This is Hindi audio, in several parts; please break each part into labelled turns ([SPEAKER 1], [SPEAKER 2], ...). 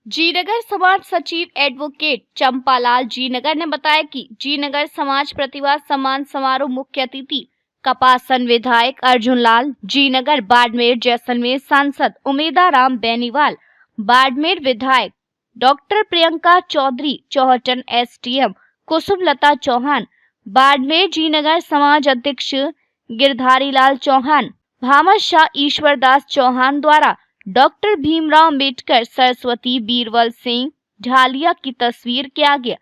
[SPEAKER 1] जीनगर समाज सचिव एडवोकेट चंपालाल जीनगर ने बताया कि जीनगर समाज प्रतिभा सम्मान समारोह मुख्य अतिथि कपासन विधायक अर्जुन लाल, जीनगर बाड़मेर जैसलमेर सांसद उमेदाराम बेनीवाल, बाड़मेर विधायक डॉक्टर प्रियंका चौधरी, चौहटन एसडीएम कुसुमलता चौहान, बाड़मेर जीनगर समाज अध्यक्ष गिरधारी लाल चौहान, भामाशाह ईश्वरदास चौहान द्वारा डॉक्टर भीमराव अम्बेडकर, सरस्वती बीरबल सिंह ढालिया की तस्वीर के आगे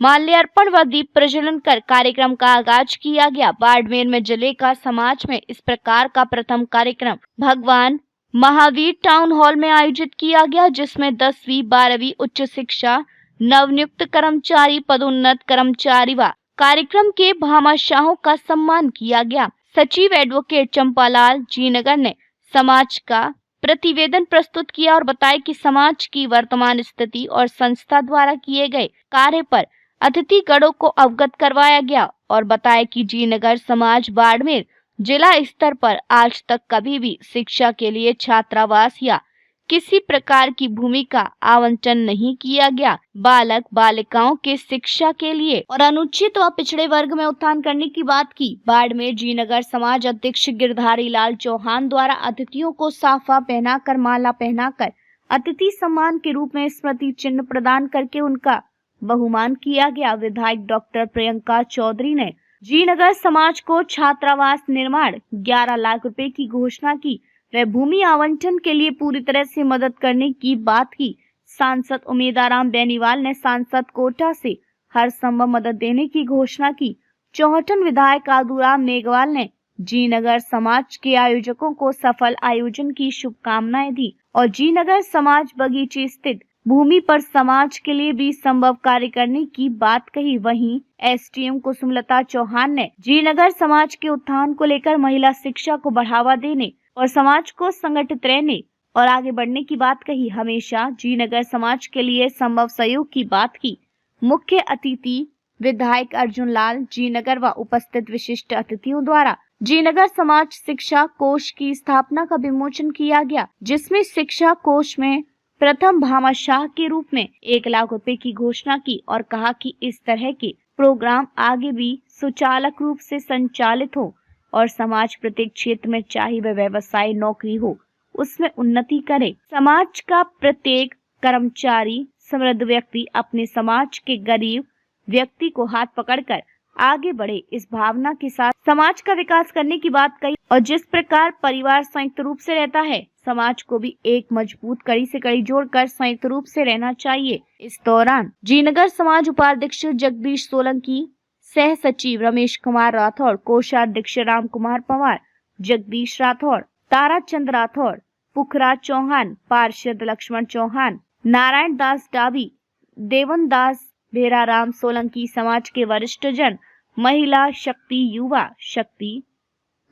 [SPEAKER 1] माल्यार्पण व दीप प्रज्वलन कर कार्यक्रम का आगाज किया गया। बाड़मेर में जलेका समाज में इस प्रकार का प्रथम कार्यक्रम भगवान महावीर टाउन हॉल में आयोजित किया गया, जिसमें 10वीं 12वीं उच्च शिक्षा नवनियुक्त कर्मचारी, पदोन्नत कर्मचारी व कार्यक्रम के भामाशाहों का सम्मान किया गया। सचिव एडवोकेट चंपालाल जीनगर ने समाज का प्रतिवेदन प्रस्तुत किया और बताया कि समाज की वर्तमान स्थिति और संस्था द्वारा किए गए कार्य पर अतिथिगणों को अवगत करवाया गया और बताया कि जीनगर समाज बाड़मेर जिला स्तर पर आज तक कभी भी शिक्षा के लिए छात्रावास या किसी प्रकार की भूमि का आवंटन नहीं किया गया। बालक बालिकाओं के शिक्षा के लिए और अनुचित व पिछड़े वर्ग में उत्थान करने की बात की। बाड़मेर जीनगर समाज अध्यक्ष गिरधारी लाल चौहान द्वारा अतिथियों को साफा पहनाकर, माला पहनाकर अतिथि सम्मान के रूप में स्मृति चिन्ह प्रदान करके उनका बहुमान किया गया। विधायक डॉक्टर प्रियंका चौधरी ने जीनगर समाज को छात्रावास निर्माण 11 लाख रुपए की घोषणा की। वह भूमि आवंटन के लिए पूरी तरह से मदद करने की बात की। सांसद उमेदाराम बेनीवाल ने सांसद कोटा से हर संभव मदद देने की घोषणा की। चौहटन विधायक आदूराम मेघवाल ने जीनगर समाज के आयोजकों को सफल आयोजन की शुभकामनाएं दी और जीनगर समाज बगीचे स्थित भूमि पर समाज के लिए भी संभव कार्य करने की बात कही। वहीं एसडीएम कुसुमलता चौहान ने जीनगर समाज के उत्थान को लेकर महिला शिक्षा को बढ़ावा देने और समाज को संगठित रहने और आगे बढ़ने की बात कही। हमेशा जीनगर समाज के लिए संभव सहयोग की बात की। मुख्य अतिथि विधायक अर्जुन लाल जीनगर व उपस्थित विशिष्ट अतिथियों द्वारा जीनगर समाज शिक्षा कोष की स्थापना का विमोचन किया गया, जिसमें शिक्षा कोष में प्रथम भामाशाह के रूप में 1 लाख रुपए की घोषणा की और कहा कि इस तरह के प्रोग्राम आगे भी सुचालक रूप से संचालित हो और समाज प्रत्येक क्षेत्र में चाहे वह व्यवसाय नौकरी हो उसमें उन्नति करे। समाज का प्रत्येक कर्मचारी समृद्ध व्यक्ति अपने समाज के गरीब व्यक्ति को हाथ पकड़कर आगे बढ़े, इस भावना के साथ समाज का विकास करने की बात कही और जिस प्रकार परिवार संयुक्त रूप से रहता है, समाज को भी एक मजबूत कड़ी से कड़ी जोड़कर संयुक्त रूप से रहना चाहिए। इस दौरान जीनगर समाज उपाध्यक्ष जगदीश सोलंकी, सह सचिव रमेश कुमार राठौड़, कोषाध्यक्ष राम कुमार पवार, जगदीश राठौड़, ताराचंद राठौड़, पुखराज चौहान, पार्षद लक्ष्मण चौहान, नारायण दास डाबी, देवन दास, भेराराम सोलंकी, समाज के वरिष्ठ जन, महिला शक्ति, युवा शक्ति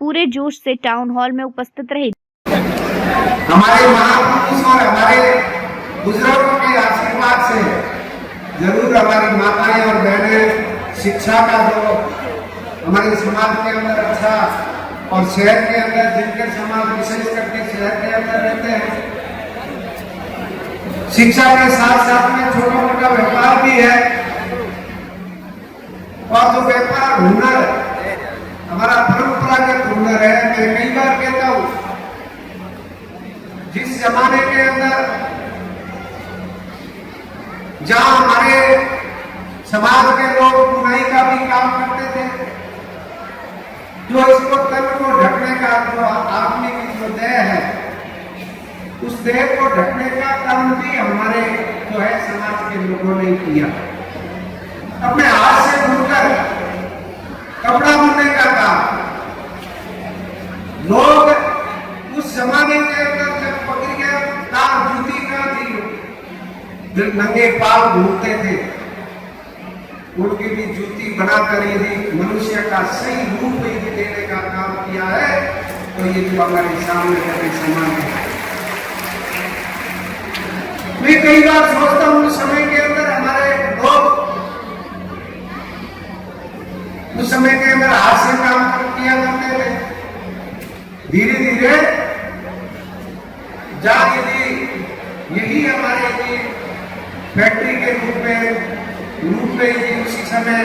[SPEAKER 1] पूरे जोश से टाउन हॉल में उपस्थित रहे।
[SPEAKER 2] हमारे महापुरुष और हमारे बुजुर्गों के आशीर्वाद से जरूर हमारी माताएं और बहनें शिक्षा का जो हमारे समाज के अंदर अच्छा और शहर के अंदर जिनके समाज विशेष करके शहर के अंदर रहते हैं, शिक्षा के साथ साथ में छोटा मोटा व्यापार भी है और जो व्यापार हुनर हमारा परंपरागत हुनर है। मैं कई बार कहता हूं, जिस जमाने के अंदर जहां हमारे समाज के लोग बुनाई का भी काम करते थे, जो इसको तन को ढकने का जो आदमी की जो देह है, उस देह को ढकने का काम भी हमारे जो है समाज के लोगों ने किया। अपने हाथ से बुनकर कपड़ा बुनने का काम लोग उस जमाने के अंदर जब पकड़िया तार जूती का थी, नंगे पांव घूमते थे, उनकी भी जूती बनाकर यदि मनुष्य का सही रूप देने का काम किया है तो ये जो हमारे सामने कभी समान है। मैं कई बार सोचता हूं उस समय के अंदर हमारे लोग उस समय के अंदर हाथ से काम किया करते थे। धीरे धीरे जब यदि यही हमारे फैक्ट्री के रूप में ही उसी समय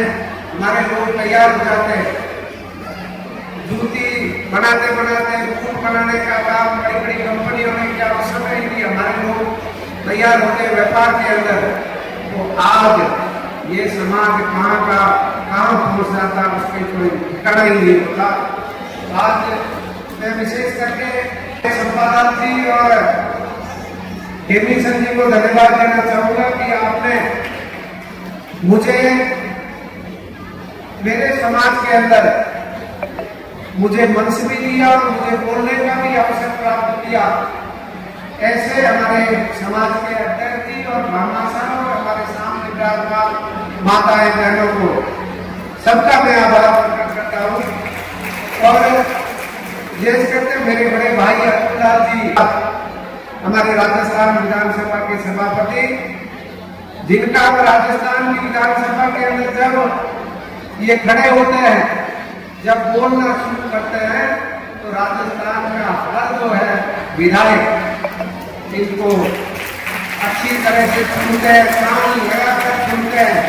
[SPEAKER 2] हमारे लोग तैयार हो जाते हैं। जूती बनाते बनाते बूट बनाने का काम बड़ी बड़ी कंपनियों ने किया, उस समय ही हमारे लोग तैयार होते व्यापार के अंदर। तो आज ये समाज कहाँ पहुंच जाता उसकी कोई ठिकाना ही नहीं होता। आज मैं विशेष करके संपादक जी और हेमी सर जी को धन्यवाद देना चाहूंगा कि आपने मुझे मेरे समाज के अंदर मुझे मंच भी दिया और मुझे बोलने का भी अवसर प्राप्त किया। ऐसे हमारे समाज के अध्यक्ष जी और भावनाशाह और हमारे सामने विराजमान माताएं बहनों को सबका मैं आभार प्रकट करता हूँ। और विशेष करके मेरे बड़े भाई अब्दुल्लाह जी, हमारे राजस्थान विधानसभा के सभापति, जिनका राजस्थान की विधानसभा के अंदर जब ये खड़े होते हैं, जब बोलना शुरू करते हैं तो राजस्थान का हर जो है विधायक इनको अच्छी तरह से सुनते हैं, कान लगाकर सुनते हैं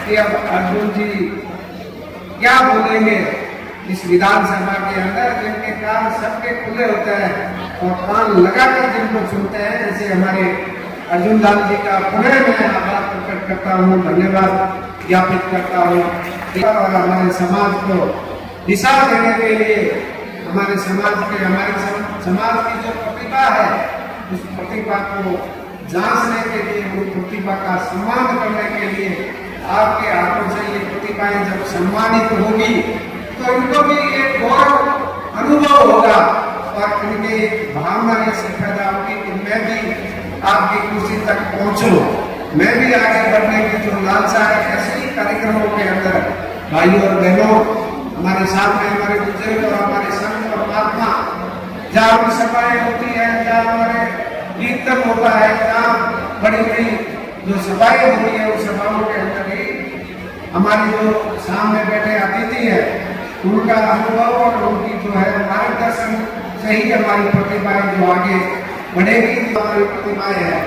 [SPEAKER 2] कि अब अर्जुन जी क्या बोलेंगे इस विधानसभा के अंदर, जिनके कान सबके खुले होते हैं और कान लगाकर जिनको सुनते हैं। ऐसे हमारे अर्जुन लाल जी का पुनः मैं आभार प्रकट करता हूँ, धन्यवाद ज्ञापित करता हूँ। और हमारे समाज को दिशा देने के लिए हमारे समाज की जो प्रतिभा है, उस प्रतिभा को जांचने के लिए, उस प्रतिभा का सम्मान करने के लिए आपके हाथों से ये प्रतिभाएं जब सम्मानित होगी तो इनको भी एक गौरव अनुभव होगा और इनकी भावना ऐसे पैदा होगी कि मैं भी आपकी कुर्सी तक पहुंचूं, मैं भी आगे बढ़ने की जो लालसा है। ऐसे ही कार्यक्रमों के अंदर भाइयों और बहनों, हमारे साथ में हमारे बुजुर्ग और हमारे संत और महात्मा, जहाँ सभाएं होती है, जहाँ हमारे कीर्तन होता है, जहाँ बड़ी बड़ी जो सभाएं होती है, उस सभाओं के अंदर ही हमारी जो सामने बैठे अतिथि है, उनका अनुभव और उनकी जो है मार्गदर्शन से ही हमारी प्रतिभाएं जो आगे बढ़ेगी। हमारी प्रतिभाएं है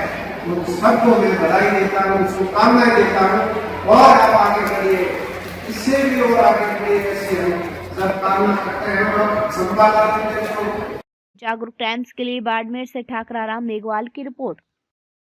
[SPEAKER 2] उन सबको मैं बधाई देता हूँ, शुभकामनाएं देता हूँ और आप आगे बढ़िए, इससे भी और आगे बढ़िए, ऐसे हम सब कामना करते हैं। और संवाददाता
[SPEAKER 1] जागरूक टाइम्स के लिए बाड़मेर से ठाकरा राम मेघवाल की रिपोर्ट।